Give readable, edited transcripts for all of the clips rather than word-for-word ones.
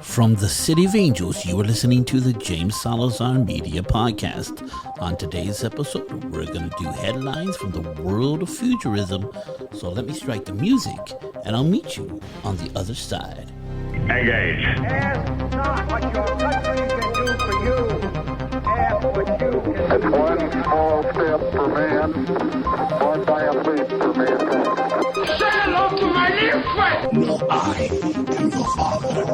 From the City of Angels, you are listening to the James Salazar Media Podcast. On today's episode, we're going to do headlines from the world of futurism. So let me strike the music, and I'll meet you on the other side. Engage. Ask not what your country can do for you. Ask what you can do. It's one small step for man, one giant leap for mankind. Say hello to my little friend. No, I am your father.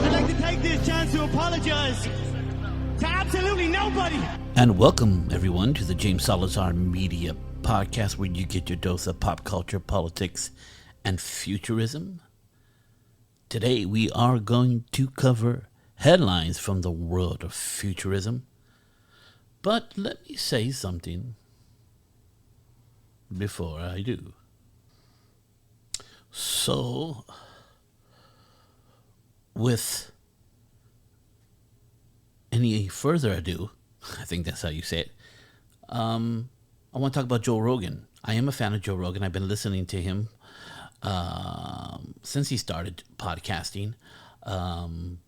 I'd like to take this chance to apologize to absolutely nobody. And welcome, everyone, to the James Salazar Media Podcast, where you get your dose of pop culture, politics, and futurism. Today, we are going to cover headlines from the world of futurism. But let me say something before I do. So, with any further ado, I think that's how you say it, I want to talk about Joe Rogan. I am a fan of Joe Rogan. I've been listening to him since he started podcasting. I'm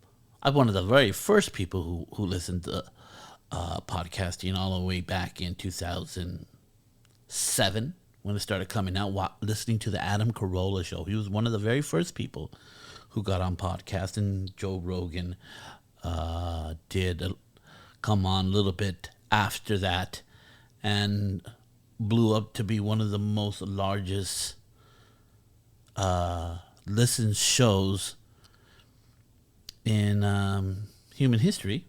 one of the very first people who listened to podcasting all the way back in 2007 when it started coming out, listening to the Adam Carolla show. He was one of the very first people who got on podcast, and Joe Rogan did come on a little bit after that and blew up to be one of the most largest listened shows in human history,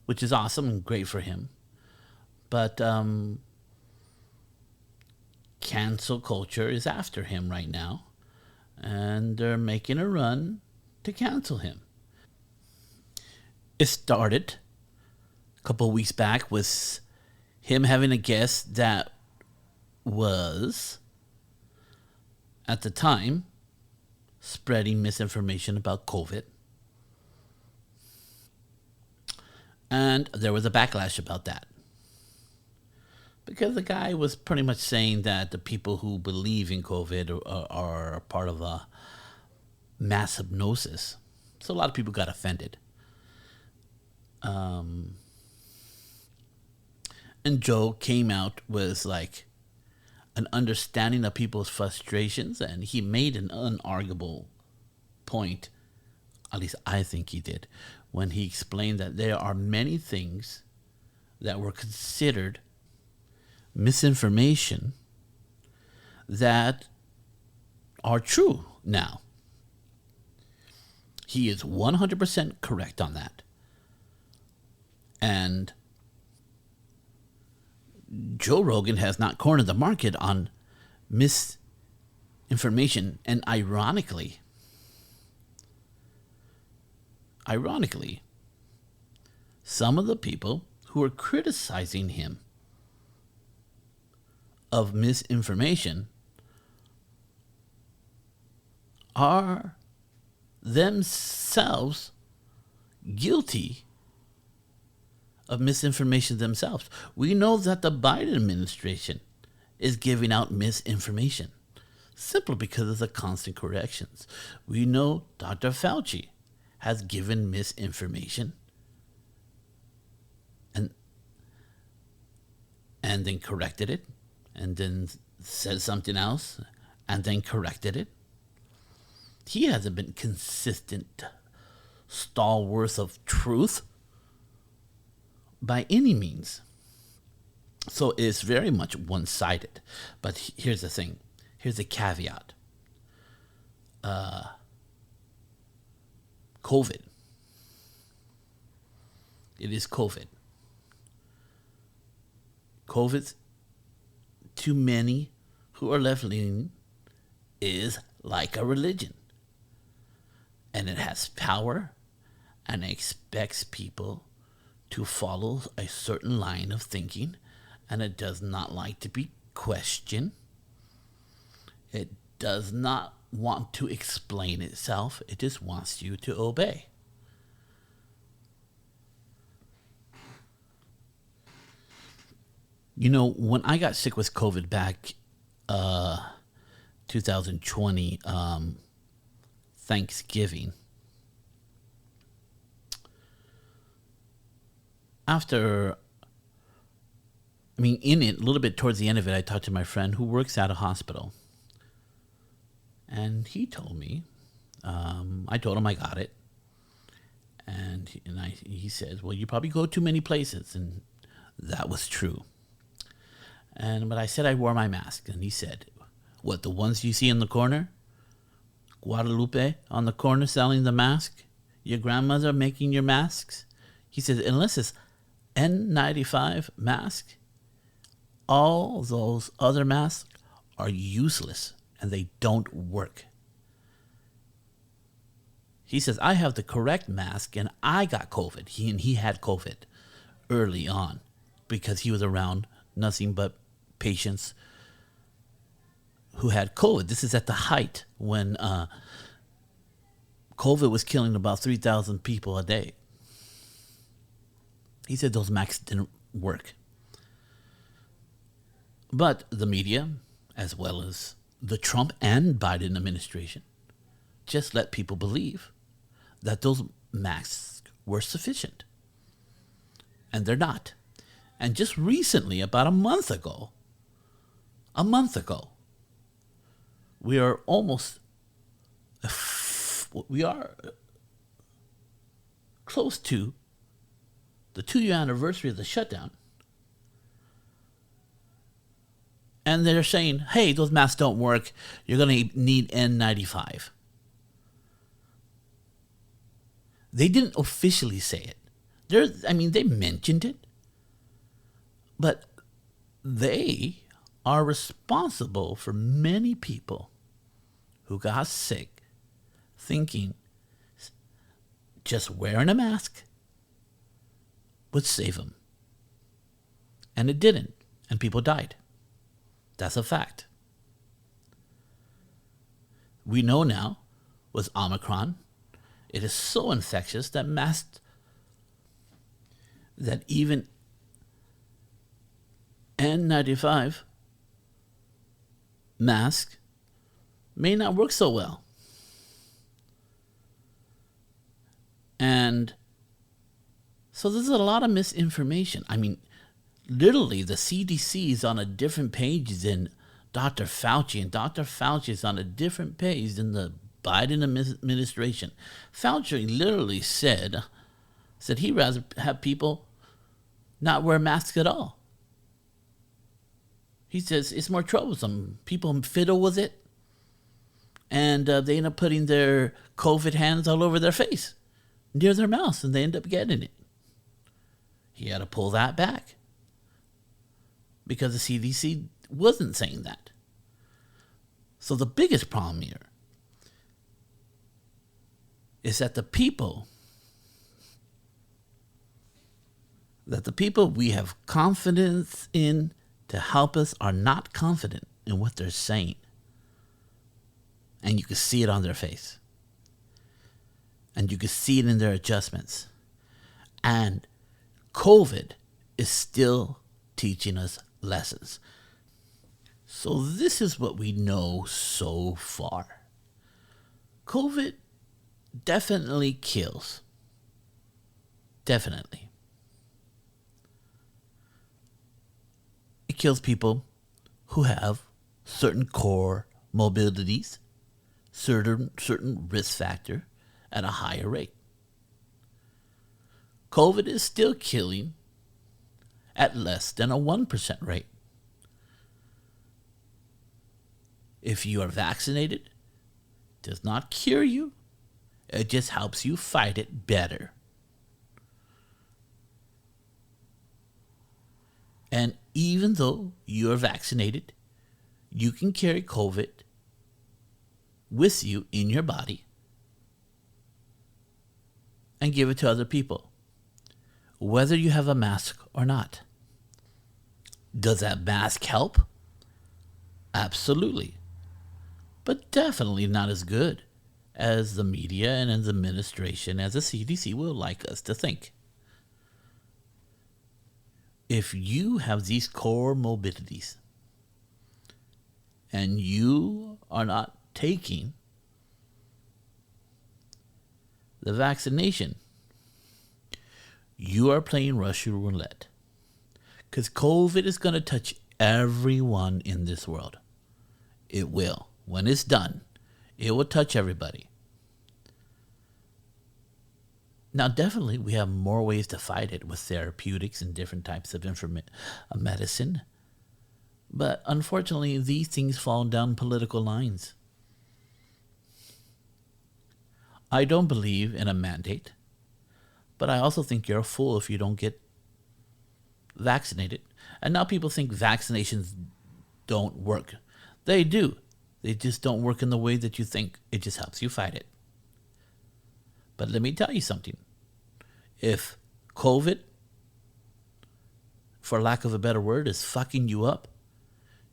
which is awesome and great for him. But cancel culture is after him right now, and they're making a run to cancel him. It started a couple of weeks back with him having a guest that was, at the time, spreading misinformation about COVID. And there was a backlash about that, because the guy was pretty much saying that the people who believe in COVID are part of a mass hypnosis. So a lot of people got offended. And Joe came out with like an understanding of people's frustrations, and he made an unarguable point, at least I think he did, when he explained that there are many things that were considered misinformation that are true now. He is 100% correct on that. And Joe Rogan has not cornered the market on misinformation. And ironically, some of the people who are criticizing him of misinformation are themselves guilty of misinformation themselves. We know that the Biden administration is giving out misinformation simply because of the constant corrections. We know Dr. Fauci has given misinformation and then corrected it, and then said something else, and then corrected it. He hasn't been consistent stalwart of truth by any means. So it's very much one-sided. But here's the thing. Here's the caveat. COVID. It is COVID. COVID, to many who are left-leaning, is like a religion. And it has power, and it expects people to follow a certain line of thinking, and it does not like to be questioned. It does not want to explain itself. It just wants you to obey. You know, when I got sick with COVID back 2020, Thanksgiving, after, I mean, in it, a little bit towards the end of it, I talked to my friend who works at a hospital. And he told me, I told him I got it. And he says, well, you probably go too many places. And that was true. But I said I wore my mask. And he said, what, the ones you see in the corner? Guadalupe on the corner selling the mask? Your grandmother making your masks? He says, unless it's N95 mask, all those other masks are useless and they don't work. He says, I have the correct mask and I got COVID. He had COVID early on because he was around nothing but patients who had COVID. This is at the height when COVID was killing about 3,000 people a day. He said those masks didn't work. But the media, as well as the Trump and Biden administration, just let people believe that those masks were sufficient. And they're not. And just recently, about a month ago, we are close to the 2-year anniversary of the shutdown. And they're saying, hey, those masks don't work. You're going to need N95. They didn't officially say it. They mentioned it. But they are responsible for many people who got sick thinking just wearing a mask would save them. And it didn't. And people died. That's a fact. We know now with Omicron, it is so infectious that even N95 mask may not work so well. And so there's a lot of misinformation. Literally, the CDC is on a different page than Dr. Fauci, and Dr. Fauci is on a different page than the Biden administration. Fauci literally said he'd rather have people not wear masks at all. He says it's more troublesome. People fiddle with it, and they end up putting their COVID hands all over their face, near their mouth, and they end up getting it. He had to pull that back because the CDC wasn't saying that. So the biggest problem here is that the people we have confidence in to help us are not confident in what they're saying. And you can see it on their face. And you can see it in their adjustments. And COVID is still teaching us lessons. So this is what we know so far. COVID definitely kills. Definitely. It kills people who have certain core mobilities, certain risk factor at a higher rate. COVID is still killing at less than a 1% rate. If you are vaccinated, it does not cure you. It just helps you fight it better. And even though you are vaccinated, you can carry COVID with you in your body and give it to other people, whether you have a mask or not. Does that mask help? Absolutely. But definitely not as good as the media and as the administration, as the CDC will like us to think. If you have these core morbidities and you are not taking the vaccination, you are playing Russian roulette. Because COVID is going to touch everyone in this world. It will. When it's done, it will touch everybody. Now, definitely, we have more ways to fight it with therapeutics and different types of medicine. But unfortunately, these things fall down political lines. I don't believe in a mandate, but I also think you're a fool if you don't get vaccinated. And now people think vaccinations don't work. They do. They just don't work in the way that you think. It just helps you fight it. But let me tell you something. If COVID, for lack of a better word, is fucking you up,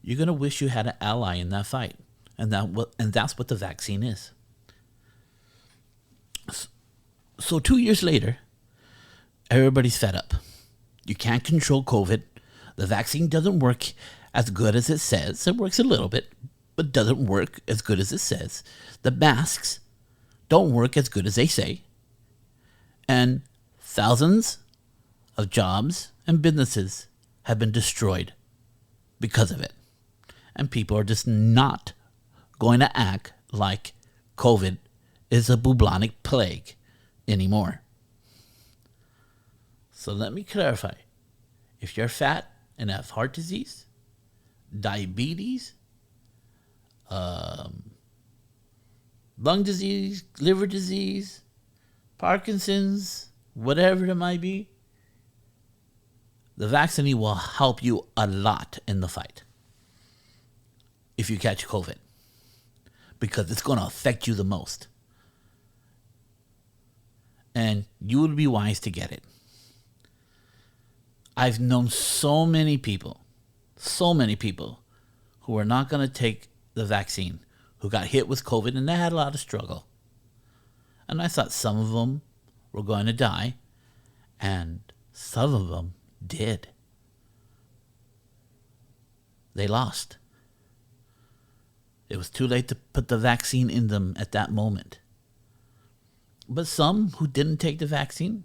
you're going to wish you had an ally in that fight. And that's what the vaccine is. So 2 years later, everybody's fed up. You can't control COVID. The vaccine doesn't work as good as it says. It works a little bit, but doesn't work as good as it says. The masks don't work as good as they say. And thousands of jobs and businesses have been destroyed because of it. And people are just not going to act like COVID is a bubonic plague anymore. So let me clarify. If you're fat and have heart disease, diabetes, lung disease, liver disease, Parkinson's, whatever it might be, the vaccine will help you a lot in the fight if you catch COVID, because it's going to affect you the most. And you would be wise to get it. I've known so many people who are not going to take the vaccine, who got hit with COVID, and they had a lot of struggle. And I thought some of them were going to die, and some of them did. They lost. It was too late to put the vaccine in them at that moment. But some who didn't take the vaccine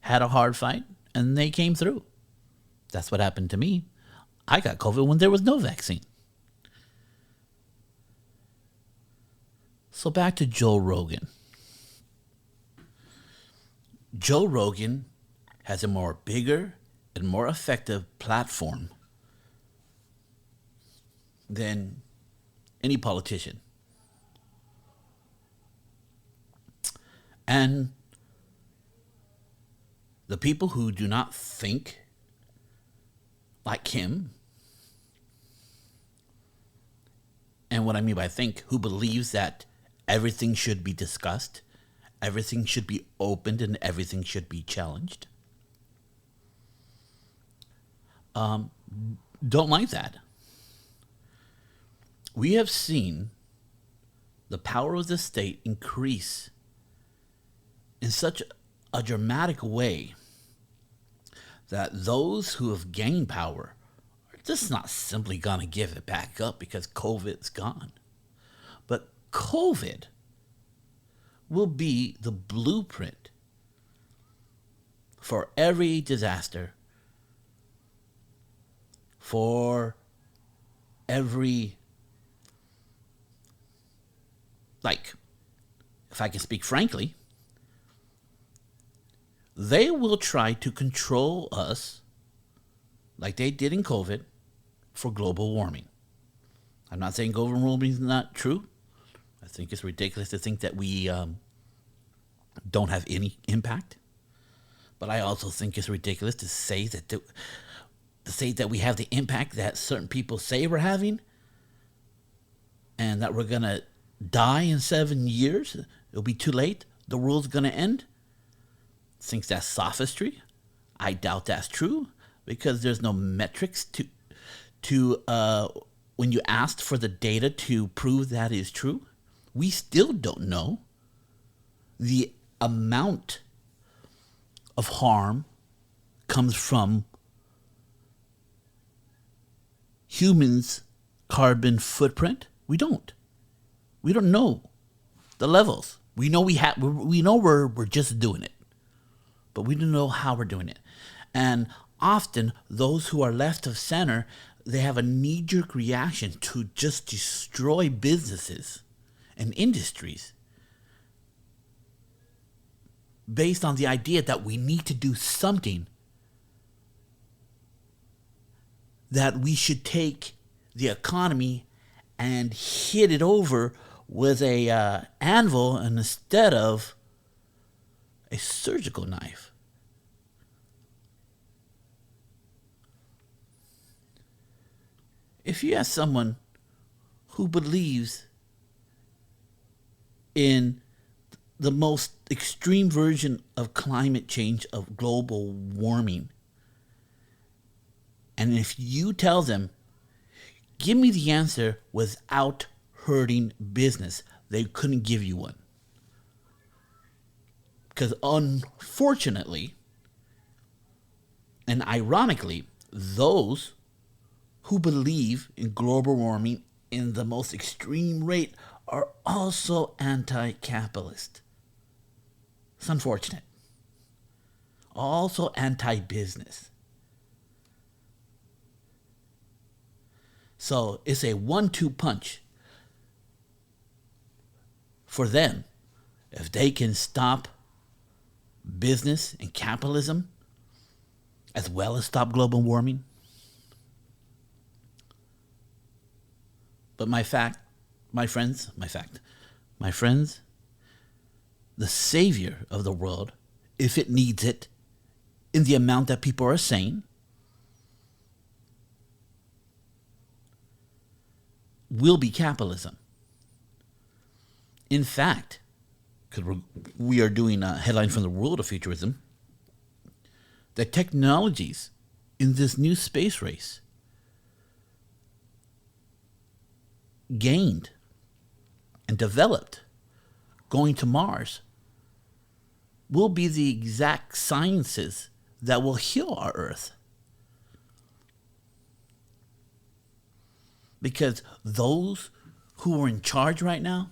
had a hard fight, and they came through. That's what happened to me. I got COVID when there was no vaccine. So back to Joe Rogan. Joe Rogan has a more bigger and more effective platform than any politician. And the people who do not think like him, and what I mean by think, who believes that everything should be discussed, everything should be opened, and everything should be challenged, don't like that. We have seen the power of the state increase in such a dramatic way that those who have gained power are just not simply going to give it back up because COVID's gone. But COVID will be the blueprint for every disaster, for every, if I can speak frankly, they will try to control us like they did in COVID for global warming. I'm not saying global warming is not true. I think it's ridiculous to think that we don't have any impact. But I also think it's ridiculous to say that we have the impact that certain people say we're having, and that we're gonna die in 7 years. It'll be too late. The world's gonna end. Thinks that's sophistry. I doubt that's true, because there's no metrics to when you asked for the data to prove that is true. We still don't know the amount of harm comes from humans' carbon footprint. We don't know the levels. We know we're just doing it. but we don't know how we're doing it. And often those who are left of center, they have a knee-jerk reaction to just destroy businesses and industries based on the idea that we need to do something, that we should take the economy and hit it over with a anvil instead of a surgical knife. If you have someone who believes in the most extreme version of climate change, of global warming, and if you tell them, give me the answer without hurting business, they couldn't give you one. Because unfortunately, and ironically, those who believe in global warming in the most extreme rate are also anti-capitalist. It's unfortunate. Also anti-business. So it's a 1-2 punch for them. If they can stop business and capitalism as well as stop global warming. But my friends, the savior of the world, if it needs it, in the amount that people are saying, will be capitalism. In fact, because we are doing a headline from the world of futurism, the technologies in this new space race gained and developed going to Mars will be the exact sciences that will heal our Earth. Because those who are in charge right now,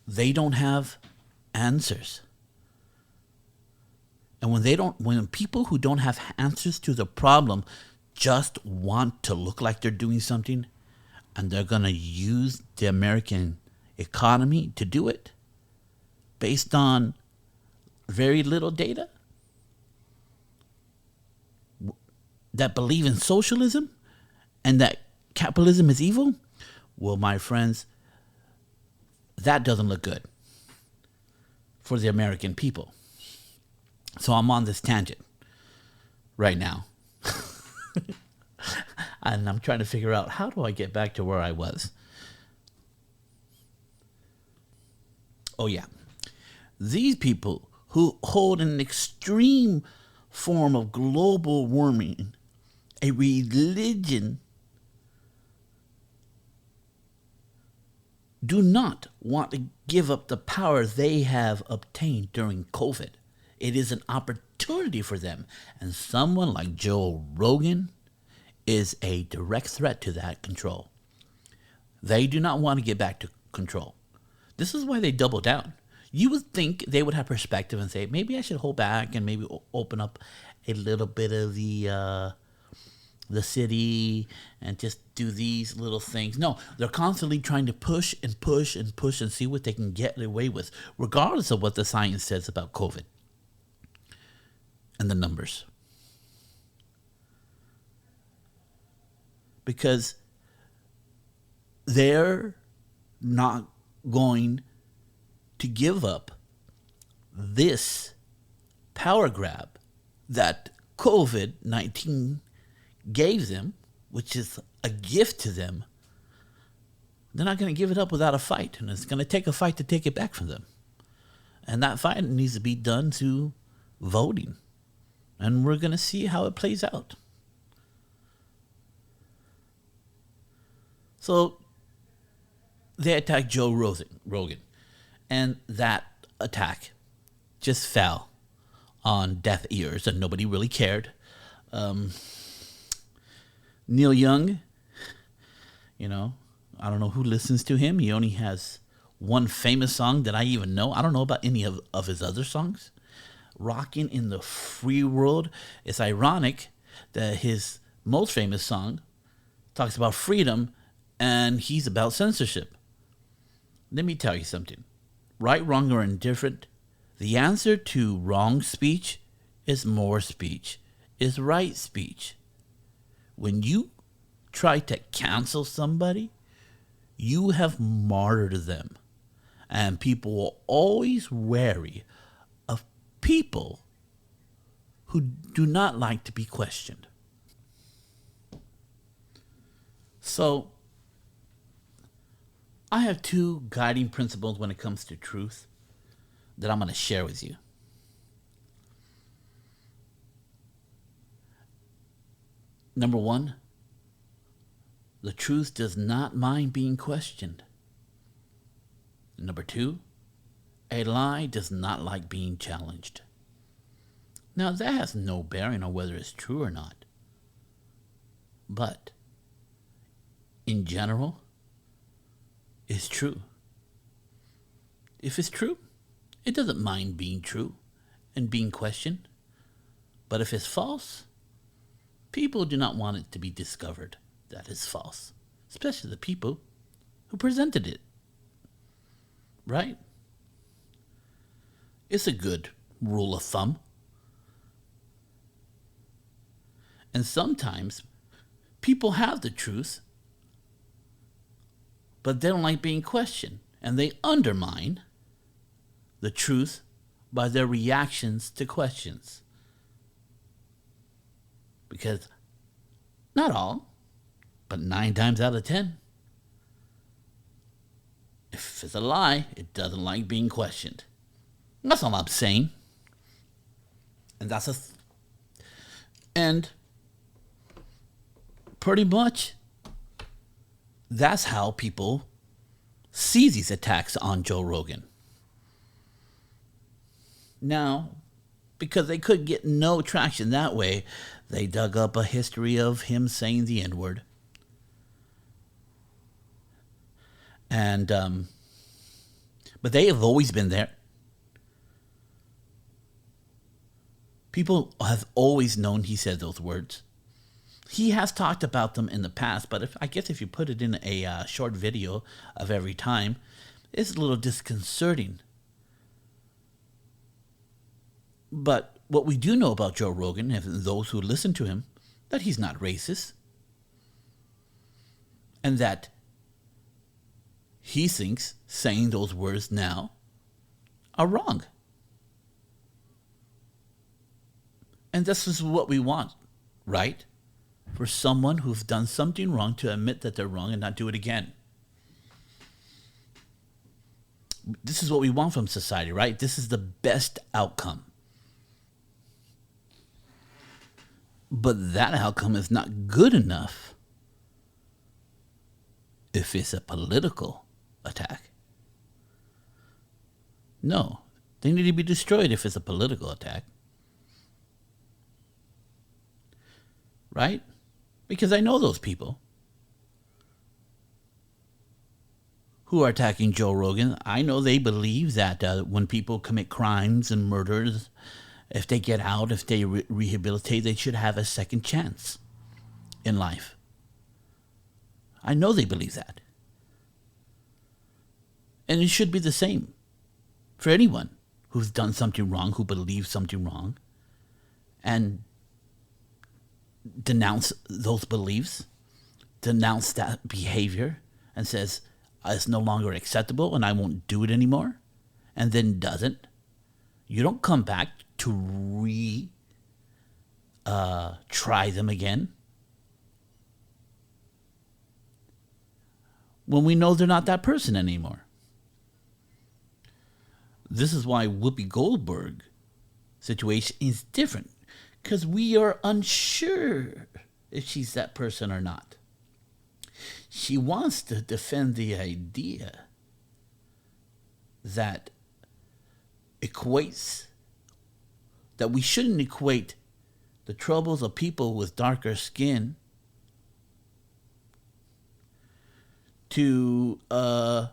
they don't have answers. And when people who don't have answers to the problem just want to look like they're doing something, and they're going to use the American economy to do it based on very little data, that believe in socialism and that capitalism is evil, well, my friends, that doesn't look good for the American people. So I'm on this tangent right now. And I'm trying to figure out, how do I get back to where I was? Oh, yeah. These people who hold an extreme form of global warming, a religion, do not want to give up the power they have obtained during COVID. It is an opportunity for them. And someone like Joe Rogan is a direct threat to that control. They do not want to get back to control. This is why they double down. You would think they would have perspective and say, maybe I should hold back and maybe open up a little bit of the city and just do these little things. No, they're constantly trying to push and push and push and see what they can get away with, regardless of what the science says about COVID and the numbers. Because they're not going to give up this power grab that COVID-19 gave them, which is a gift to them. They're not going to give it up without a fight, and it's going to take a fight to take it back from them. And that fight needs to be done through voting, and we're going to see how it plays out. So they attacked Joe Rogan, and that attack just fell on deaf ears, and nobody really cared. Neil Young, I don't know who listens to him. He only has one famous song that I even know. I don't know about any of his other songs. rocking in the free world. It's ironic that his most famous song talks about freedom and he's about censorship. Let me tell you something. Right, wrong, or indifferent, the answer to wrong speech is more speech, is right speech. When you try to cancel somebody, you have martyred them. And people will always wary of people who do not like to be questioned. So, I have two guiding principles when it comes to truth that I'm going to share with you. Number one, the truth does not mind being questioned. Number two, a lie does not like being challenged. Now, that has no bearing on whether it's true or not. But, in general, it's true. If it's true, it doesn't mind being true and being questioned. But if it's false, people do not want it to be discovered that it's false, especially the people who presented it. Right? It's a good rule of thumb. And sometimes people have the truth, but they don't like being questioned, and they undermine the truth by their reactions to questions. Because not all, but 9 times out of 10, if it's a lie, it doesn't like being questioned. That's all I'm saying. And and pretty much that's how people see these attacks on Joe Rogan. Now, because they could get no traction that way, they dug up a history of him saying the N-word. And, but they have always been there. People have always known he said those words. He has talked about them in the past, but I guess if you put it in a short video of every time, it's a little disconcerting. But what we do know about Joe Rogan, and those who listen to him, that he's not racist. And that he thinks saying those words now are wrong. And this is what we want, right? For someone who's done something wrong to admit that they're wrong and not do it again. This is what we want from society, right? This is the best outcome. But that outcome is not good enough if it's a political attack. No, they need to be destroyed if it's a political attack. Right? Because I know those people who are attacking Joe Rogan. I know they believe that when people commit crimes and murders, if they get out, if they rehabilitate, they should have a second chance in life. I know they believe that. And it should be the same for anyone who's done something wrong, who believes something wrong, and denounce those beliefs, denounce that behavior, and says, it's no longer acceptable and I won't do it anymore, and then doesn't. You don't come back to try them again when we know they're not that person anymore. This is why Whoopi Goldberg situation is different, because we are unsure if she's that person or not. She wants to defend the idea that we shouldn't equate the troubles of people with darker skin to a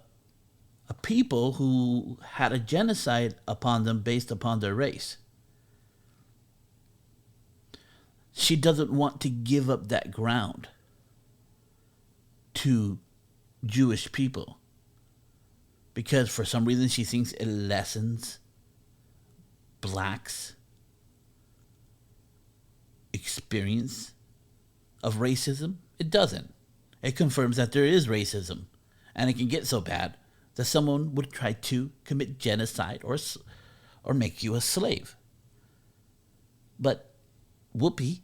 people who had a genocide upon them based upon their race. she doesn't want to give up that ground to Jewish people because for some reason she thinks it lessens blacks' experience of racism. It doesn't. It confirms that there is racism, and it can get so bad that someone would try to commit genocide or make you a slave. But Whoopi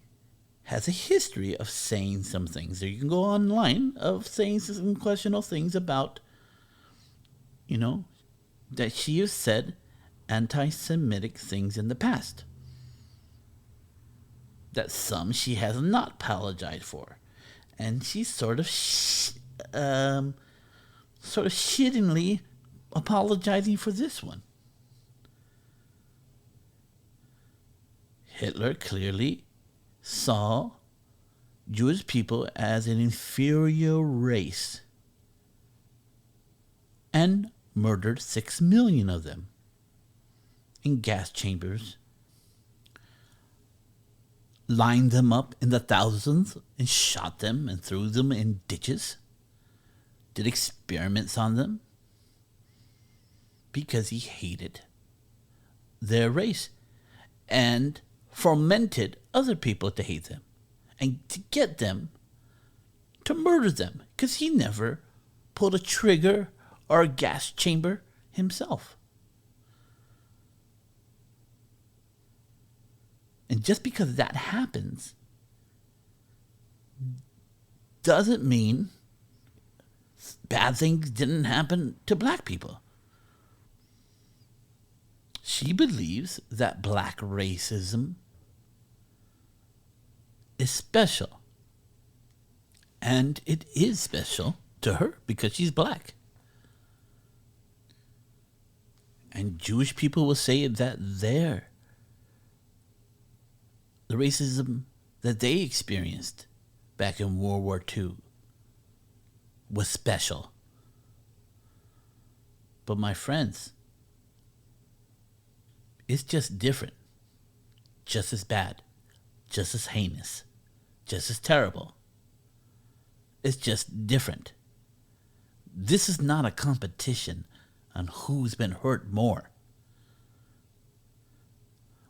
has a history of saying some things. You can go online of saying some questionable things about, that she has said anti-Semitic things in the past. That some she has not apologized for. And she's sort of shittingly apologizing for this one. Hitler clearly saw Jewish people as an inferior race and murdered 6 million of them in gas chambers, lined them up in the thousands and shot them and threw them in ditches, did experiments on them because he hated their race and fomented other people to hate them and to get them to murder them because he never pulled a trigger or a gas chamber himself. And just because that happens doesn't mean bad things didn't happen to black people. She believes that black racism is special. And it is special to her because she's black. And Jewish people will say that the racism that they experienced back in World War II was special. But my friends, it's just different, just as bad, just as heinous, just as terrible. It's just different. This is not a competition on who's been hurt more.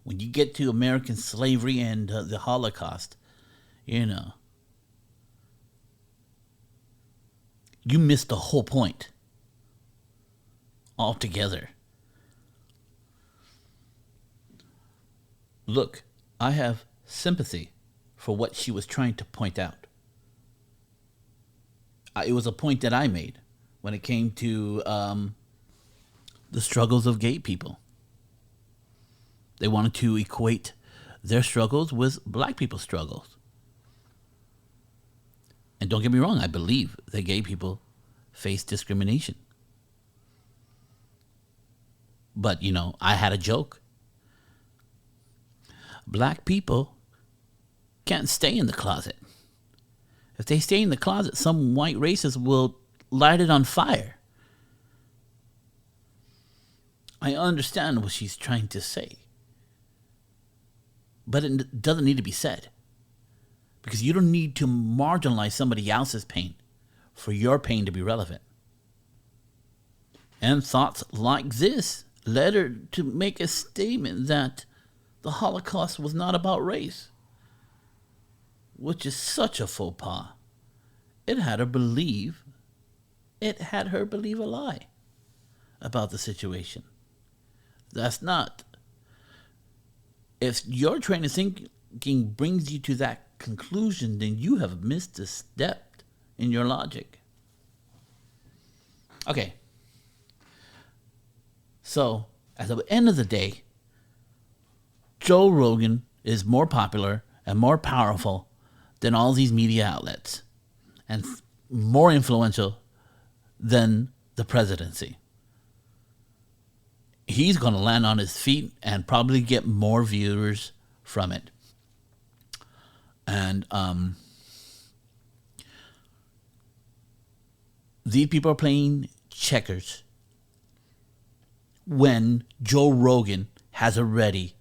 When you get to American slavery and the Holocaust, you miss the whole point altogether. Look, I have sympathy for what she was trying to point out. It was a point that I made when it came to the struggles of gay people. They wanted to equate their struggles with black people's struggles. And don't get me wrong, I believe that gay people face discrimination. But, I had a joke. Black people can't stay in the closet. If they stay in the closet, some white racist will light it on fire. I understand what she's trying to say. But it doesn't need to be said. Because you don't need to marginalize somebody else's pain for your pain to be relevant. And thoughts like this led her to make a statement that the Holocaust was not about race, which is such a faux pas. It had her believe a lie about the situation. That's not. If your train of thinking brings you to that conclusion, then you have missed a step in your logic. Okay. So, at the end of the day, Joe Rogan is more popular and more powerful than all these media outlets and more influential than the presidency. He's going to land on his feet and probably get more viewers from it. And these people are playing checkers when Joe Rogan has already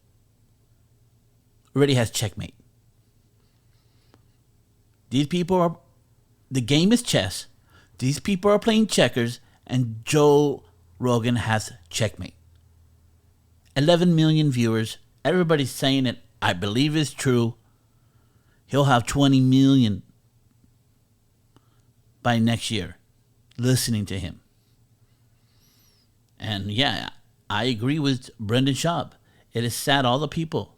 has checkmate. These people are, the game is chess. These people are playing checkers, and Joe Rogan has checkmate. 11 million viewers. Everybody's saying it. I believe it's true. He'll have 20 million by next year listening to him. And yeah, I agree with Brendan Schaub. It is sad all the people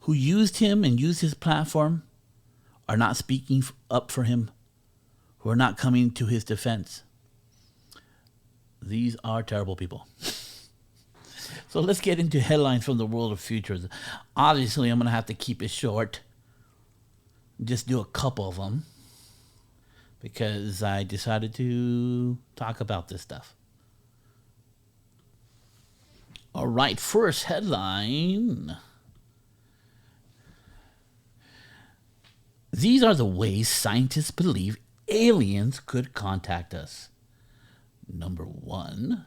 who used him and used his platform are not speaking up for him, who are not coming to his defense. These are terrible people. So let's get into headlines from the world of futurism. Obviously, I'm going to have to keep it short. Just do a couple of them because I decided to talk about this stuff. All right, first headline. These are the ways scientists believe aliens could contact us. Number one.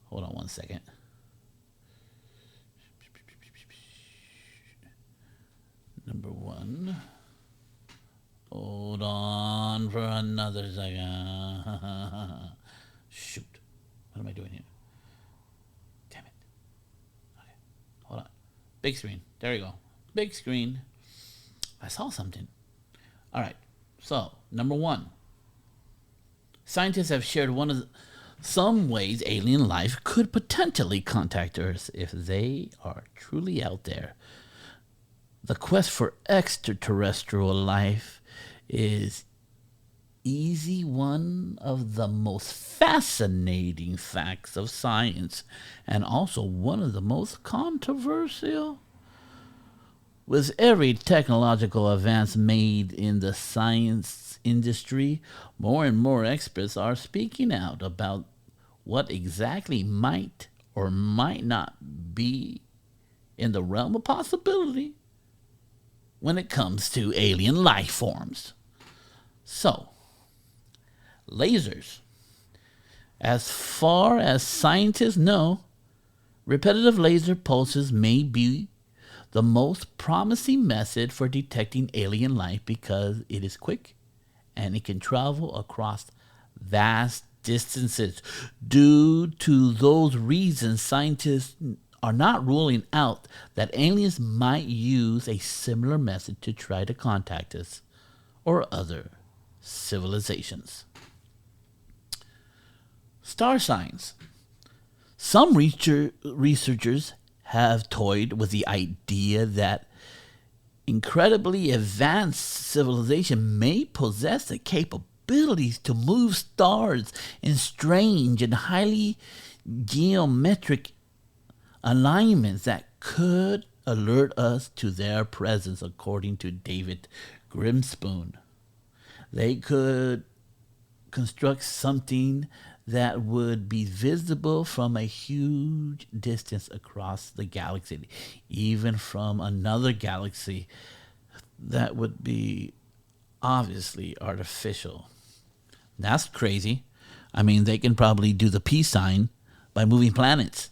Hold on one second. Number one. Hold on for another second. Shoot. What am I doing here? Damn it. Okay. Hold on. Big screen. There we go. Big screen. I saw something. All right. So, number one. Scientists have shared some ways alien life could potentially contact Earth if they are truly out there. The quest for extraterrestrial life is easy one of the most fascinating facts of science and also one of the most controversial. With every technological advance made in the science industry, more and more experts are speaking out about what exactly might or might not be in the realm of possibility when it comes to alien life forms. So, lasers. As far as scientists know, repetitive laser pulses may be the most promising method for detecting alien life because it is quick and it can travel across vast distances. Due to those reasons, scientists are not ruling out that aliens might use a similar method to try to contact us or other civilizations. Star signs. Some researchers have toyed with the idea that incredibly advanced civilization may possess the capabilities to move stars in strange and highly geometric alignments that could alert us to their presence, according to David Grimspoon. They could construct something that would be visible from a huge distance across the galaxy, even from another galaxy that would be obviously artificial. That's crazy. I mean, they can probably do the peace sign by moving planets.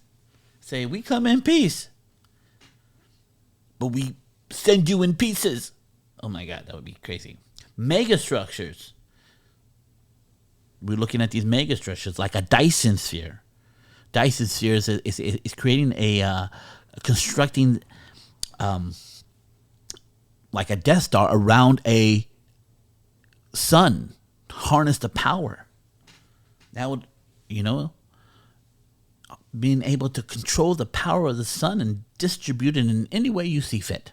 Say, we come in peace, but we send you in pieces. Oh my God, that would be crazy. Megastructures. We're looking at these megastructures like a Dyson sphere. Dyson sphere is creating constructing like a Death Star around a sun, harness the power. That would, being able to control the power of the sun and distribute it in any way you see fit.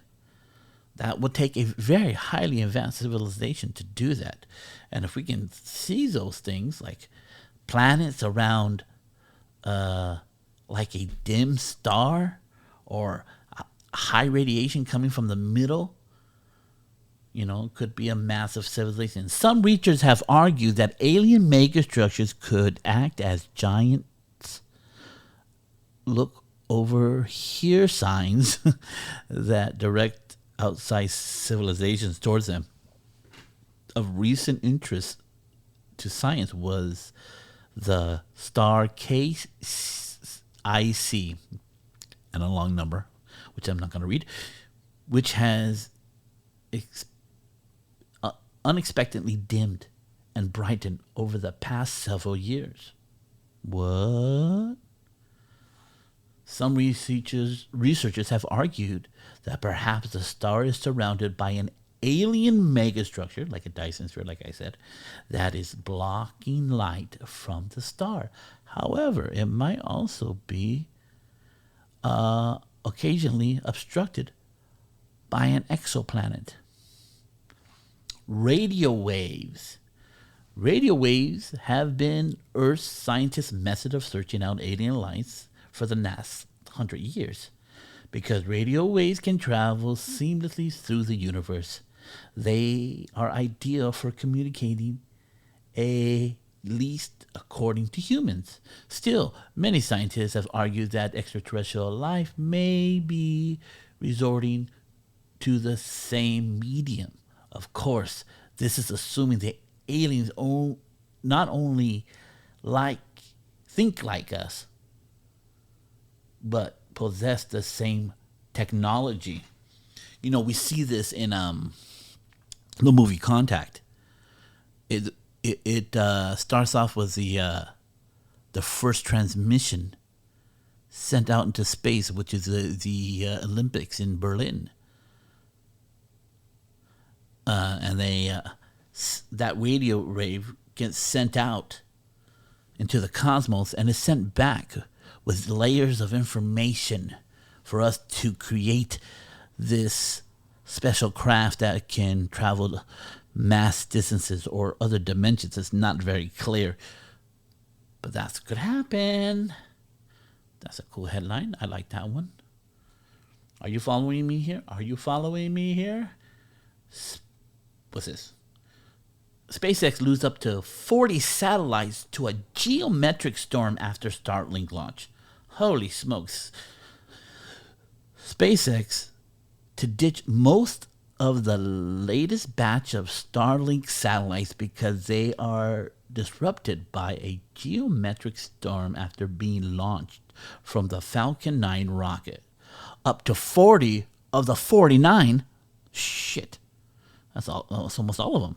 That would take a very highly advanced civilization to do that. And if we can see those things like planets around like a dim star or high radiation coming from the middle, could be a massive civilization. Some researchers have argued that alien megastructures could act as giant look over here signs that direct outside civilizations towards them. Of recent interest to science was the star KIC, and a long number, which I'm not going to read, which has unexpectedly dimmed and brightened over the past several years. What? Some researchers have argued that perhaps the star is surrounded by an alien megastructure, like a Dyson sphere, like I said, that is blocking light from the star. However, it might also be occasionally obstructed by an exoplanet. Radio waves. Radio waves have been Earth's scientists' method of searching out alien lights for the last 100 years. Because radio waves can travel seamlessly through the universe, they are ideal for communicating, at least according to humans. Still, many scientists have argued that extraterrestrial life may be resorting to the same medium. Of course, this is assuming the aliens not only think like us, but possess the same technology. You know, we see this in the movie Contact. It starts off with the first transmission sent out into space, which is the Olympics in Berlin. And that radio wave gets sent out into the cosmos and is sent back with layers of information for us to create this special craft that can travel mass distances or other dimensions. It's not very clear, but that could happen. That's a cool headline. I like that one. Are you following me here? What's this? SpaceX loses up to 40 satellites to a geometric storm after Starlink launch. Holy smokes. SpaceX to ditch most of the latest batch of Starlink satellites because they are disrupted by a geometric storm after being launched from the Falcon 9 rocket. Up to 40 of the 49, shit, that's almost all of them,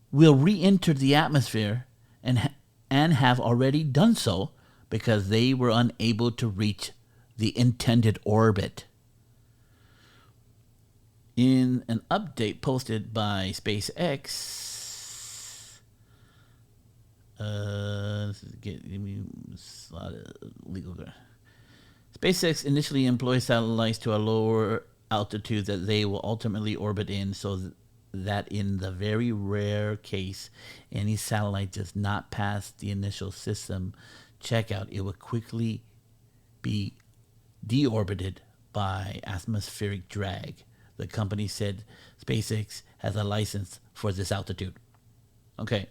will re-enter the atmosphere and have already done so because they were unable to reach the intended orbit. In an update posted by SpaceX, SpaceX initially employs satellites to a lower altitude that they will ultimately orbit in, so that in the very rare case any satellite does not pass the initial system checkout, it will quickly be deorbited by atmospheric drag. The company said SpaceX has a license for this altitude. Okay,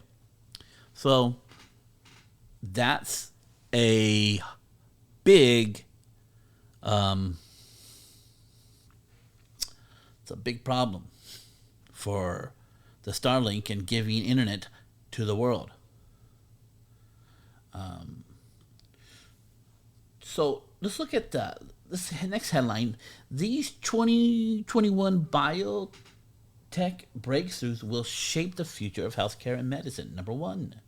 so that's a big, it's a big problem for the Starlink and giving internet to the world. So let's look at this next headline. These 2021 biotech breakthroughs will shape the future of healthcare and medicine. Number one,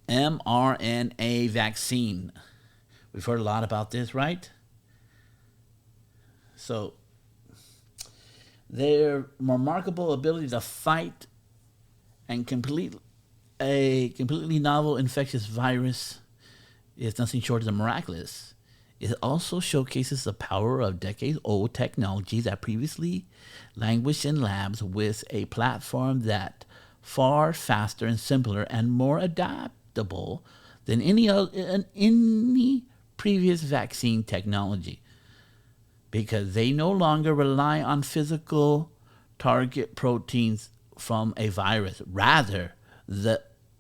mRNA vaccine. We've heard a lot about this, right? So their remarkable ability to fight and a completely novel infectious virus is nothing short of miraculous. It also showcases the power of decades-old technology that previously languished in labs with a platform that far faster and simpler and more adaptable than any previous vaccine technology, because they no longer rely on physical target proteins from a virus. Rather,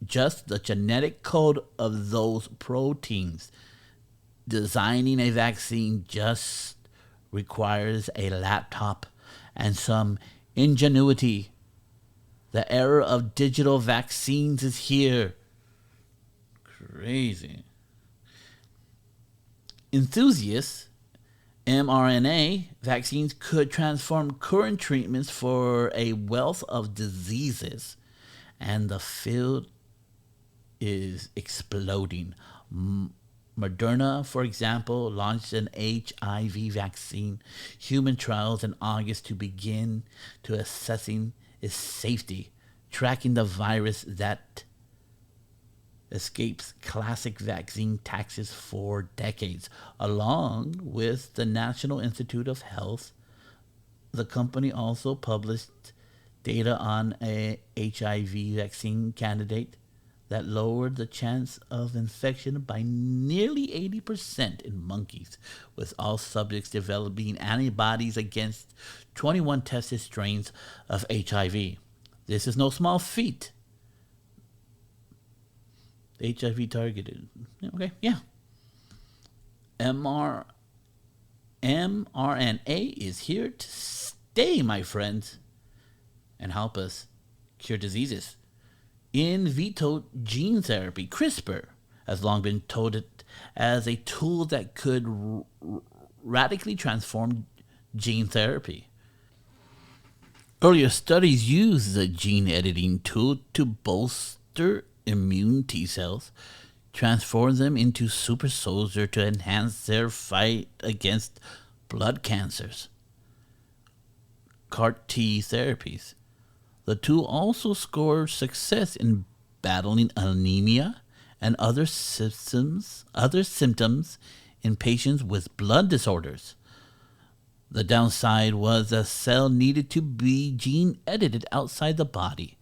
just the genetic code of those proteins. Designing a vaccine just requires a laptop and some ingenuity. The era of digital vaccines is here. Crazy. Enthusiasts mRNA vaccines could transform current treatments for a wealth of diseases, and the field is exploding. Moderna, for example, launched an HIV vaccine human trials in August to begin to assessing its safety, tracking the virus that escapes classic vaccine taxes for decades. Along with the National Institute of Health, the company also published data on a HIV vaccine candidate that lowered the chance of infection by nearly 80% in monkeys, with all subjects developing antibodies against 21 tested strains of HIV. This is no small feat. HIV targeted. Okay, yeah. mRNA is here to stay, my friends, and help us cure diseases. In vitro gene therapy, CRISPR, has long been touted as a tool that could radically transform gene therapy. Earlier studies used the gene editing tool to bolster immune T cells, transform them into super soldiers to enhance their fight against blood cancers. CAR T therapies. The tool also scored success in battling anemia and other symptoms in patients with blood disorders. The downside was a cell needed to be gene edited outside the body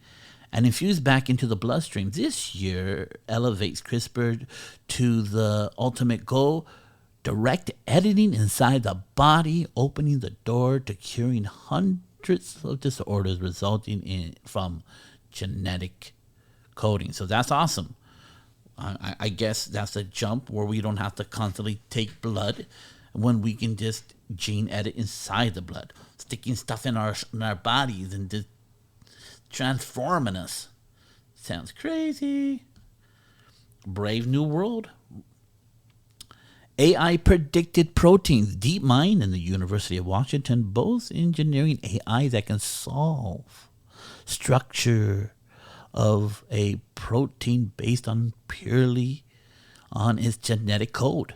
and infused back into the bloodstream. This year elevates CRISPR to the ultimate goal: direct editing inside the body, opening the door to curing hundreds of disorders resulting from genetic coding. So that's awesome. I guess that's a jump where we don't have to constantly take blood when we can just gene edit inside the blood, sticking stuff in our bodies and just transforming us. Sounds crazy. Brave new world. AI predicted proteins. DeepMind and the University of Washington both engineering AI that can solve structure of a protein based on purely on its genetic code.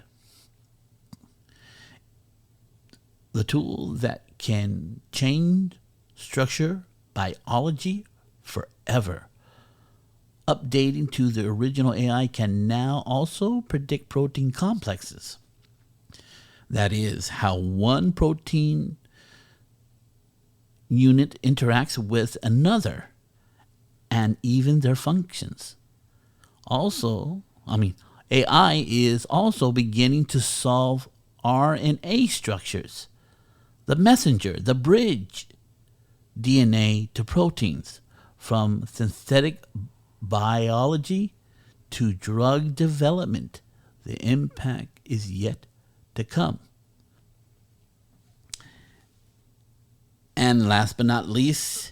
The tool that can change structure biology forever. Updating to the original AI can now also predict protein complexes. That is, how one protein unit interacts with another, and even their functions. AI is also beginning to solve RNA structures, the messenger, the bridge, DNA to proteins, from synthetic biology to drug development. The impact is yet to come. And last but not least,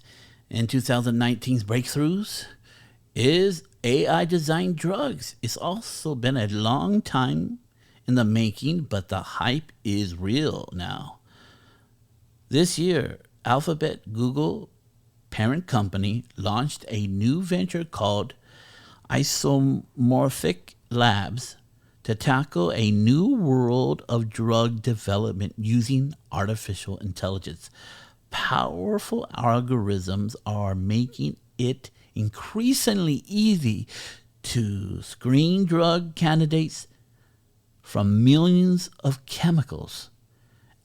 in 2019's breakthroughs is AI designed drugs. It's also been a long time in the making, but the hype is real now. This year, Alphabet, Google parent company, launched a new venture called Isomorphic Labs to tackle a new world of drug development using artificial intelligence. Powerful algorithms are making it increasingly easy to screen drug candidates from millions of chemicals.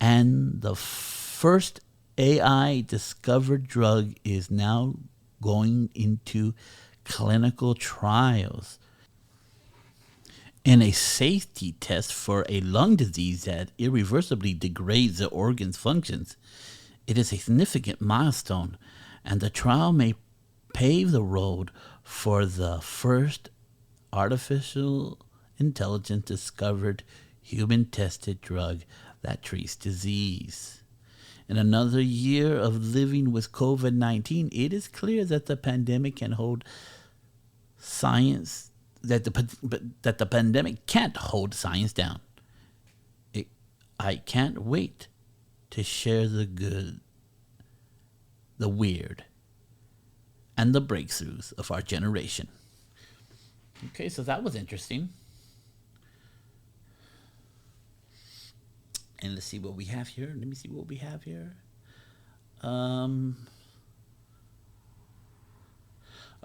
And the first AI discovered drug is now going into clinical trials in a safety test for a lung disease that irreversibly degrades the organ's functions. It is a significant milestone, and the trial may pave the road for the first artificial intelligence discovered human tested drug that treats disease. In another year of living with COVID-19, it is clear that the pandemic can hold science, that the pandemic can't hold science down. I can't wait to share the good, the weird, and the breakthroughs of our generation. Okay, so that was interesting. And let's see what we have here. Let me see what we have here.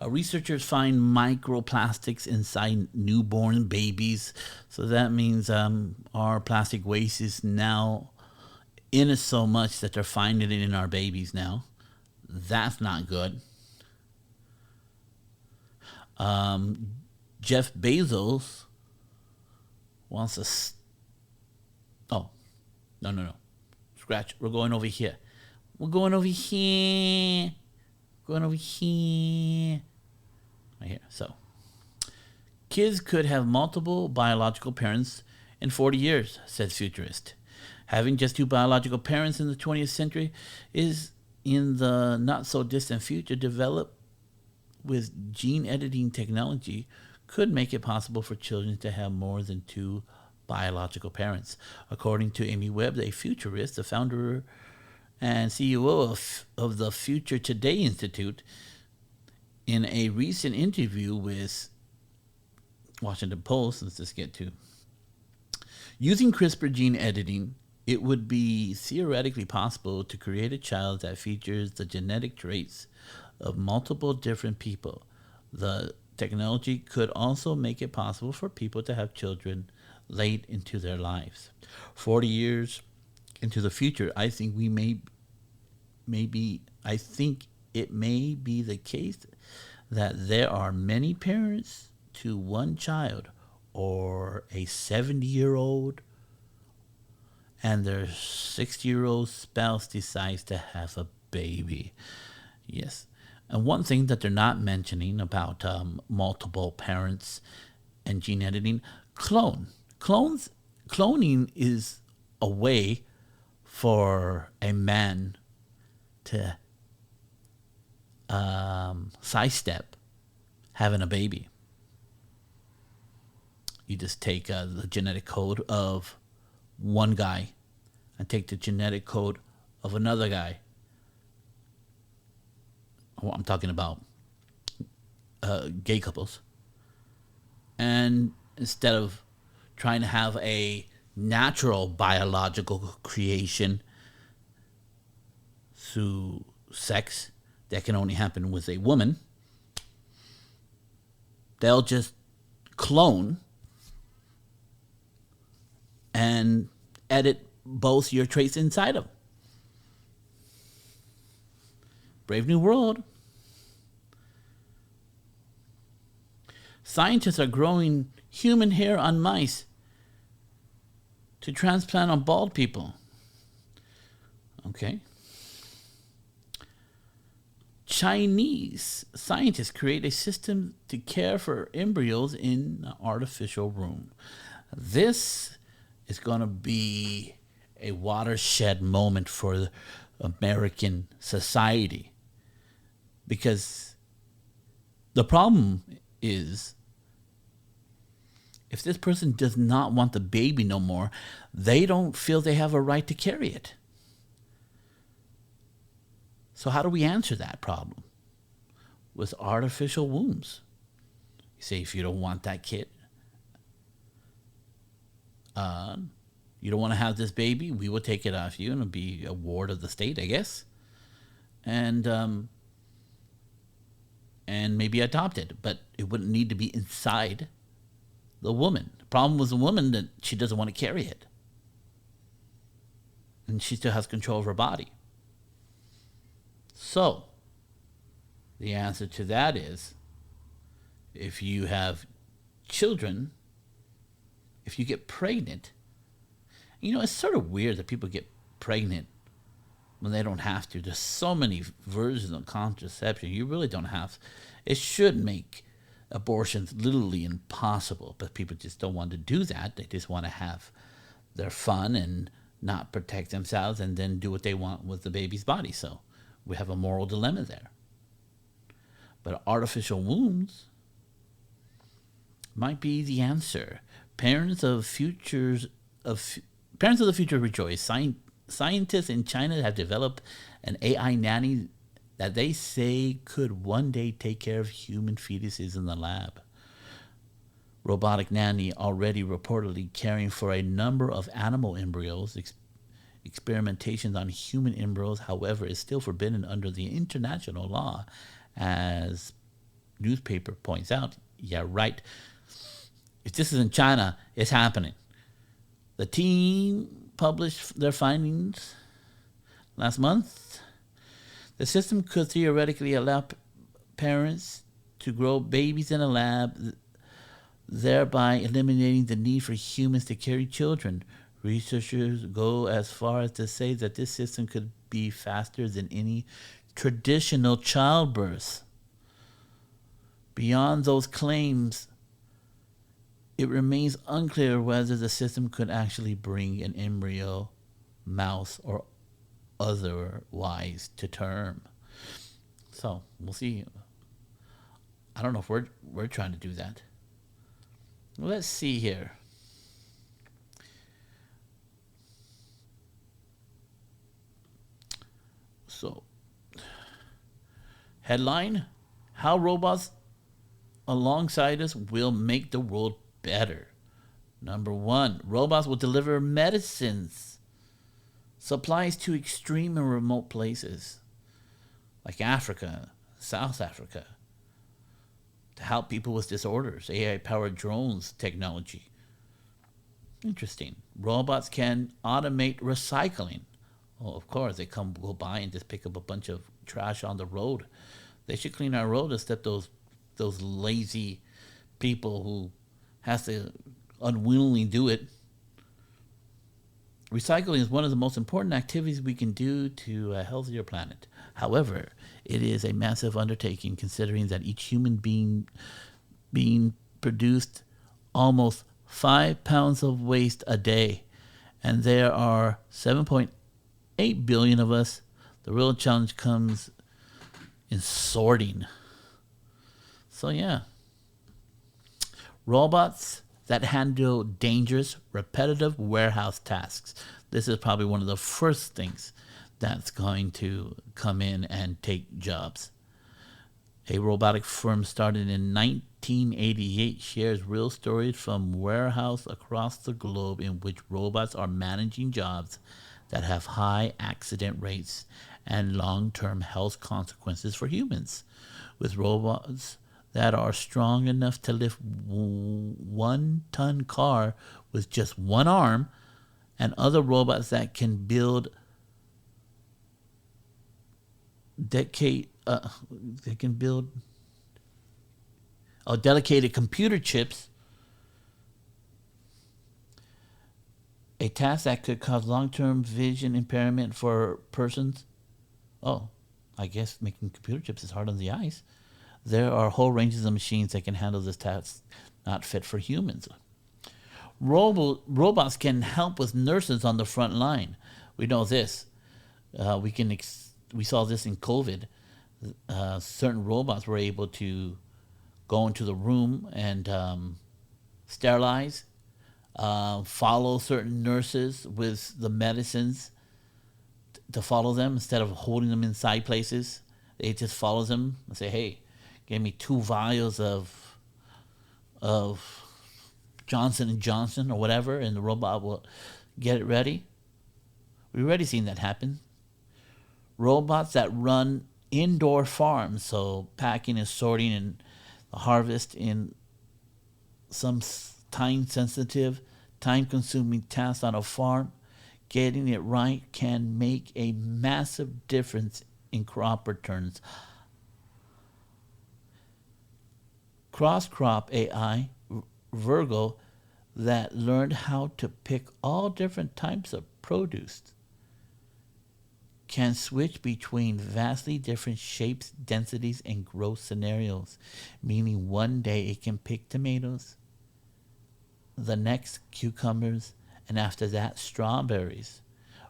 Researchers find microplastics inside newborn babies. So that means our plastic waste is now in us so much that they're finding it in our babies now. That's not good. Jeff Bezos wants to... No. Scratch. We're going over here. Going over here. Right here. So, kids could have multiple biological parents in 40 years, says futurist. Having just two biological parents in the 20th century is, in the not-so-distant future, developed with gene editing technology, could make it possible for children to have more than two biological parents. According to Amy Webb, a futurist, the founder and CEO of the Future Today Institute, in a recent interview with Washington Post, let's just get to, using CRISPR gene editing, it would be theoretically possible to create a child that features the genetic traits of multiple different people. The technology could also make it possible for people to have children late into their lives. 40 years into the future, I think it may be the case that there are many parents to one child, or a 70-year-old and their 60-year-old spouse decides to have a baby. Yes. And one thing that they're not mentioning about multiple parents and gene editing, cloning is a way for a man to sidestep having a baby. You just take the genetic code of one guy and take the genetic code of another guy. Well, I'm talking about gay couples. And instead of trying to have a natural biological creation through sex that can only happen with a woman, they'll just clone and edit both your traits inside them. Brave New World. Scientists are growing human hair on mice to transplant on bald people. Okay. Chinese scientists create a system to care for embryos in an artificial room. This is going to be a watershed moment for American society, because the problem is, if this person does not want the baby no more, they don't feel they have a right to carry it. So how do we answer that problem? With artificial wombs. You say, if you don't want that kid, you don't want to have this baby, we will take it off you and it'll be a ward of the state, I guess. And maybe adopt it, but it wouldn't need to be inside the woman. The problem with the woman that she doesn't want to carry it. And she still has control of her body. So, the answer to that is, if you have children, if you get pregnant, it's sort of weird that people get pregnant when they don't have to. There's so many versions of contraception. You really don't have. It should make abortions literally impossible, but people just don't want to do that. They just want to have their fun and not protect themselves and then do what they want with the baby's body. So we have a moral dilemma there. But artificial wombs might be the answer. Parents of Parents of the future rejoice. Scientists in China have developed an AI nanny that they say could one day take care of human fetuses in the lab. Robotic nanny already reportedly caring for a number of animal embryos. Experimentations on human embryos, however, is still forbidden under the international law, as newspaper points out. Yeah, right. If this is in China, it's happening. The team published their findings last month. The system could theoretically allow parents to grow babies in a lab, thereby eliminating the need for humans to carry children. Researchers go as far as to say that this system could be faster than any traditional childbirth. Beyond those claims, it remains unclear whether the system could actually bring an embryo, mouse, or otherwise to term. So we'll see. I don't know if we're trying to do that. Let's see here. So, headline: How robots alongside us will make the world better. Number 1, robots will deliver medicines, supplies to extreme and remote places like Africa, South Africa, to help people with disorders. AI-powered drones technology. Interesting. Robots can automate recycling. Well, of course, they go by and just pick up a bunch of trash on the road. They should clean our road instead of those lazy people who has to unwillingly do it. Recycling is one of the most important activities we can do to a healthier planet. However, it is a massive undertaking considering that each human being produced almost 5 pounds of waste a day, and there are 7.8 billion of us. The real challenge comes in sorting. So yeah, robots that handle dangerous, repetitive warehouse tasks. This is probably one of the first things that's going to come in and take jobs. A robotic firm started in 1988 shares real stories from warehouse across the globe in which robots are managing jobs that have high accident rates and long-term health consequences for humans. With robots that are strong enough to lift 1-ton car with just one arm, and other robots that can build dedicated computer chips, a task that could cause long-term vision impairment for persons. Oh, I guess making computer chips is hard on the eyes. There are whole ranges of machines that can handle this task not fit for humans. Robots can help with nurses on the front line. We know this. We saw this in COVID. Certain robots were able to go into the room and sterilize, follow certain nurses with the medicines to follow them instead of holding them inside places. They just follow them and say, "Hey, give me 2 vials of Johnson & Johnson or whatever," and the robot will get it ready. We've already seen that happen. Robots that run indoor farms, so packing and sorting and harvest in some time-sensitive, time-consuming tasks on a farm, getting it right can make a massive difference in crop returns. Cross-crop AI, Virgo, that learned how to pick all different types of produce, can switch between vastly different shapes, densities, and growth scenarios, meaning one day it can pick tomatoes, the next cucumbers, and after that strawberries.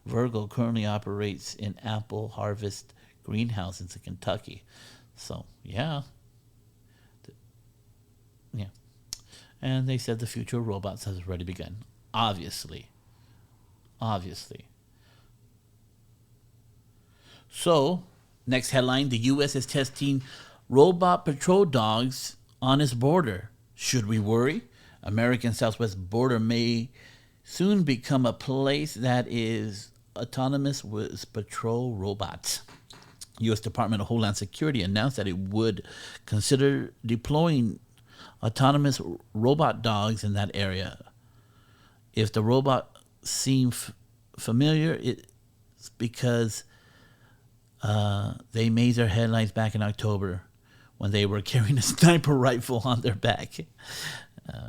Virgo currently operates in apple harvest greenhouses in Kentucky. So, yeah. And they said the future of robots has already begun. Obviously. obviously. So, next headline, the U.S. is testing robot patrol dogs on its border. Should we worry? American southwest border may soon become a place that is autonomous with patrol robots. U.S. Department of Homeland Security announced that it would consider deploying autonomous robot dogs in that area. If the robot seemed familiar, it's because they made their headlines back in October when they were carrying a sniper rifle on their back.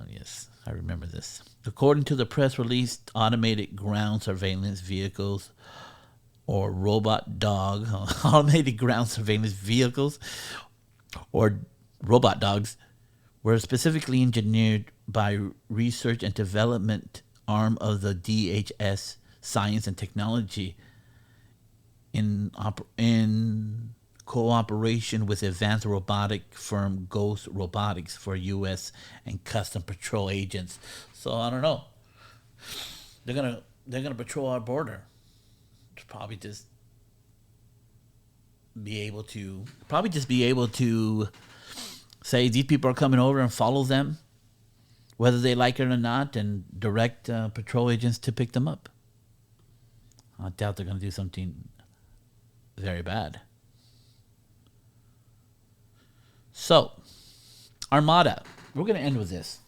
Yes, I remember this. According to the press release, automated ground surveillance vehicles or automated ground surveillance vehicles or robot dogs were specifically engineered by research and development arm of the DHS Science and Technology in cooperation with advanced robotic firm Ghost Robotics for U.S. and Custom Patrol agents. So I don't know. They're gonna patrol our border. Probably just be able to say these people are coming over and follow them, whether they like it or not, and direct patrol agents to pick them up. I doubt they're going to do something very bad. So, Armada. We're going to end with this.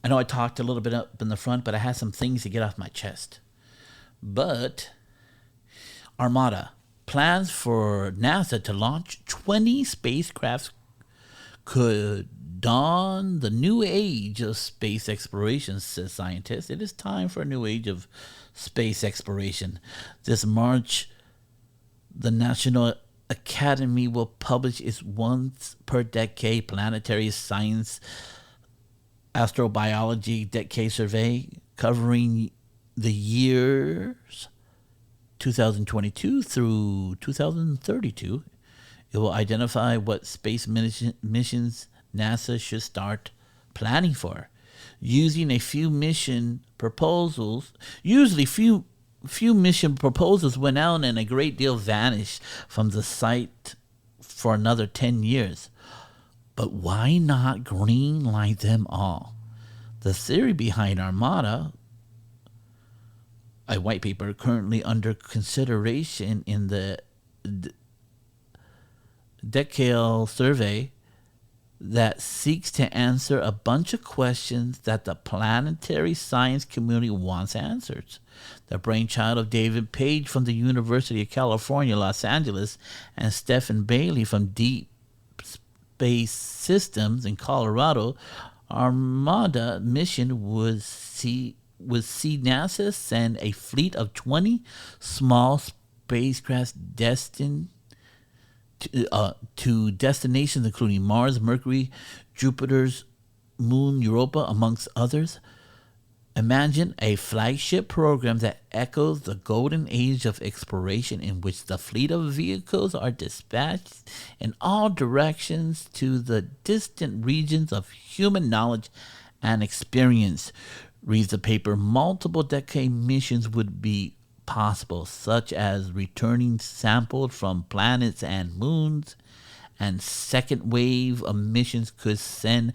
I know I talked a little bit up in the front, but I had some things to get off my chest. But Armada plans for NASA to launch 20 spacecrafts could dawn the new age of space exploration, says scientists. It is time for a new age of space exploration. This March, the National Academy will publish its once per decade planetary science astrobiology decade survey covering the years 2022 through 2032. It will identify what space missions NASA should start planning for. Using a few mission proposals, usually few mission proposals went out and a great deal vanished from the site for another 10 years. But why not green light them all? The theory behind Armada, a white paper currently under consideration in the decade survey that seeks to answer a bunch of questions that the planetary science community wants answered. The brainchild of David Page from the University of California, Los Angeles, and Stephen Bailey from Deep Space Systems in Colorado, Armada mission would see NASA send a fleet of 20 small spacecrafts destined to destinations including Mars, Mercury, Jupiter's moon, Europa, amongst others. Imagine a flagship program that echoes the golden age of exploration, in which the fleet of vehicles are dispatched in all directions to the distant regions of human knowledge and experience. Reads the paper, multiple decade missions would be possible, such as returning samples from planets and moons, and second wave of missions could send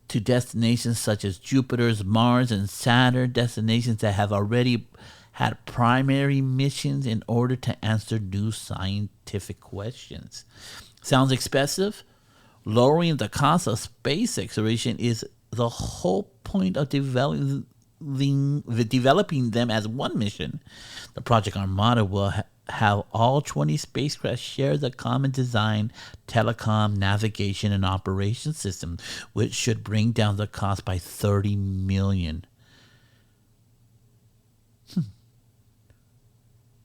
to destinations such as Jupiter's, Mars, and Saturn, destinations that have already had primary missions in order to answer new scientific questions. Sounds expensive? Lowering the cost of space exploration is the whole point of developing them as one mission. The Project Armada will have all 20 spacecraft share the common design, telecom, navigation, and operation system, which should bring down the cost by $30 million.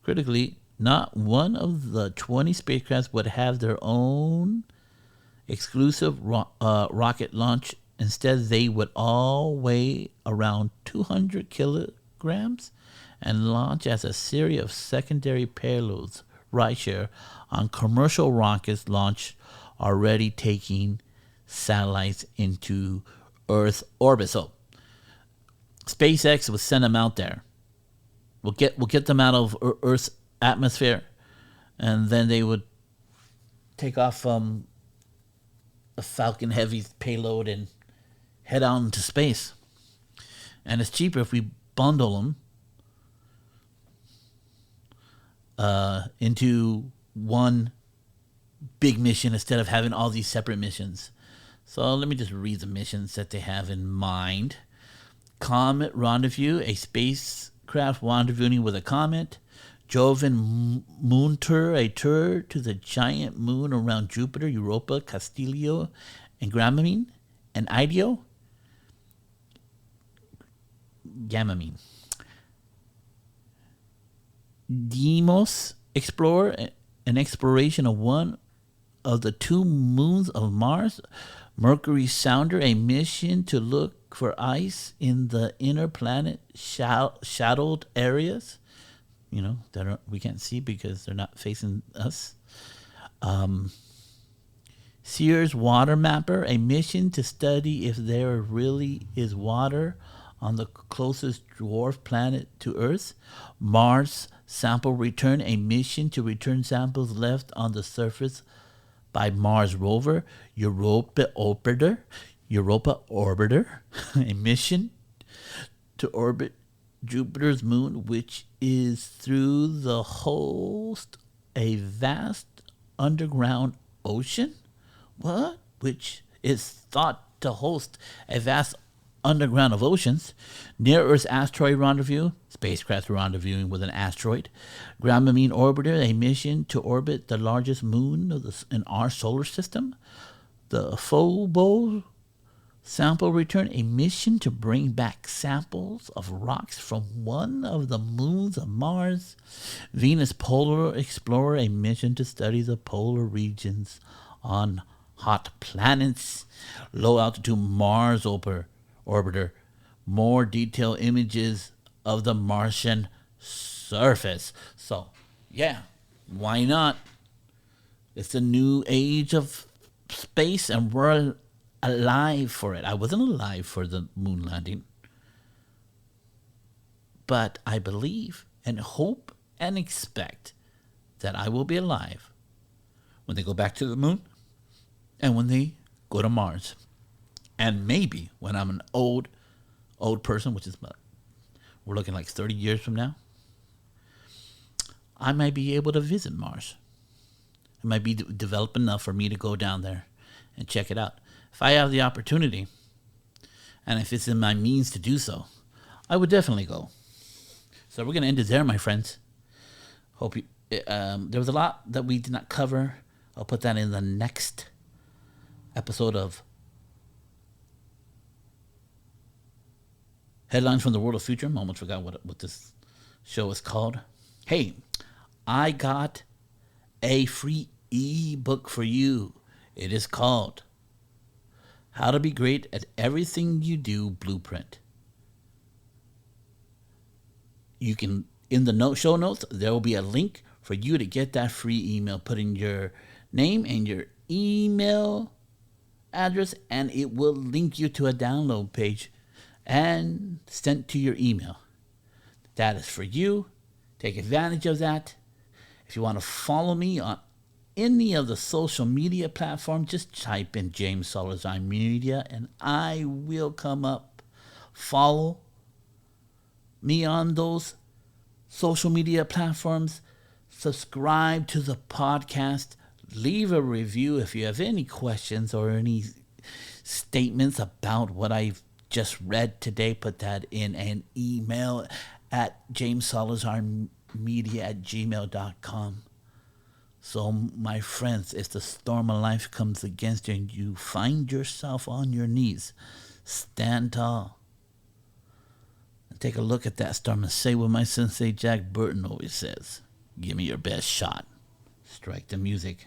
Critically, not one of the 20 spacecrafts would have their own exclusive rocket launch. Instead, they would all weigh around 200 kilograms and launch as a series of secondary payloads, rideshare, on commercial rockets launch already taking satellites into Earth orbit. So, SpaceX would send them out there. We'll get them out of Earth's atmosphere, and then they would take off a Falcon Heavy payload and head out into space. And it's cheaper if we bundle them into one big mission instead of having all these separate missions. So let me just read the missions that they have in mind. Comet Rendezvous, a spacecraft rendezvousing with a comet. Jovian Moon Tour, a tour to the giant moon around Jupiter, Europa, Castillo, and Gamamine. And Ideo, Gamamine. Deimos Explorer, an exploration of one of the 2 moons of Mars. Mercury Sounder, a mission to look for ice in the inner planet shadowed areas, that we can't see because they're not facing us. Sears Water Mapper, a mission to study if there really is water on the closest dwarf planet to Earth. Mars Sample Return, a mission to return samples left on the surface by Mars rover. Europa Orbiter, a mission to orbit Jupiter's moon, which is through the host a vast underground ocean. What? Which is thought to host a vast underground of oceans. Near Earth Asteroid Rendezvous, spacecraft rendezvousing with an asteroid. Gamamine Orbiter, a mission to orbit the largest moon in our solar system. The Phobos Sample Return, a mission to bring back samples of rocks from one of the moons of Mars. Venus Polar Explorer, a mission to study the polar regions on hot planets. Low Altitude Mars Orbiter, more detailed images of the Martian surface. So, yeah, why not? It's the new age of space, and we're alive for it. I wasn't alive for the moon landing, but I believe and hope and expect that I will be alive when they go back to the moon and when they go to Mars. And maybe when I'm an old person, which is we're looking like 30 years from now, I might be able to visit Mars. It might be developed enough for me to go down there and check it out. If I have the opportunity, and if it's in my means to do so, I would definitely go. So we're going to end it there, my friends. Hope you. There was a lot that we did not cover. I'll put that in the next episode of Headlines from the World of Future. I almost forgot what this show is called. Hey, I got a free ebook for you. It is called How to Be Great at Everything You Do Blueprint. You can, in the show notes, there will be a link for you to get that free email. Put in your name and your email address, and it will link you to a download page and sent to your email. That is for you. Take advantage of that. If you want to follow me on any of the social media platforms, just type in James Salazar Media and I will come up. Follow me on those social media platforms. Subscribe to the podcast. Leave a review if you have any questions or any statements about what I've just read today. Put that in an email at jamessalazarmedia@gmail.com. So, my friends, if the storm of life comes against you and you find yourself on your knees, stand tall and take a look at that storm and say what my sensei Jack Burton always says: give me your best shot. Strike the music.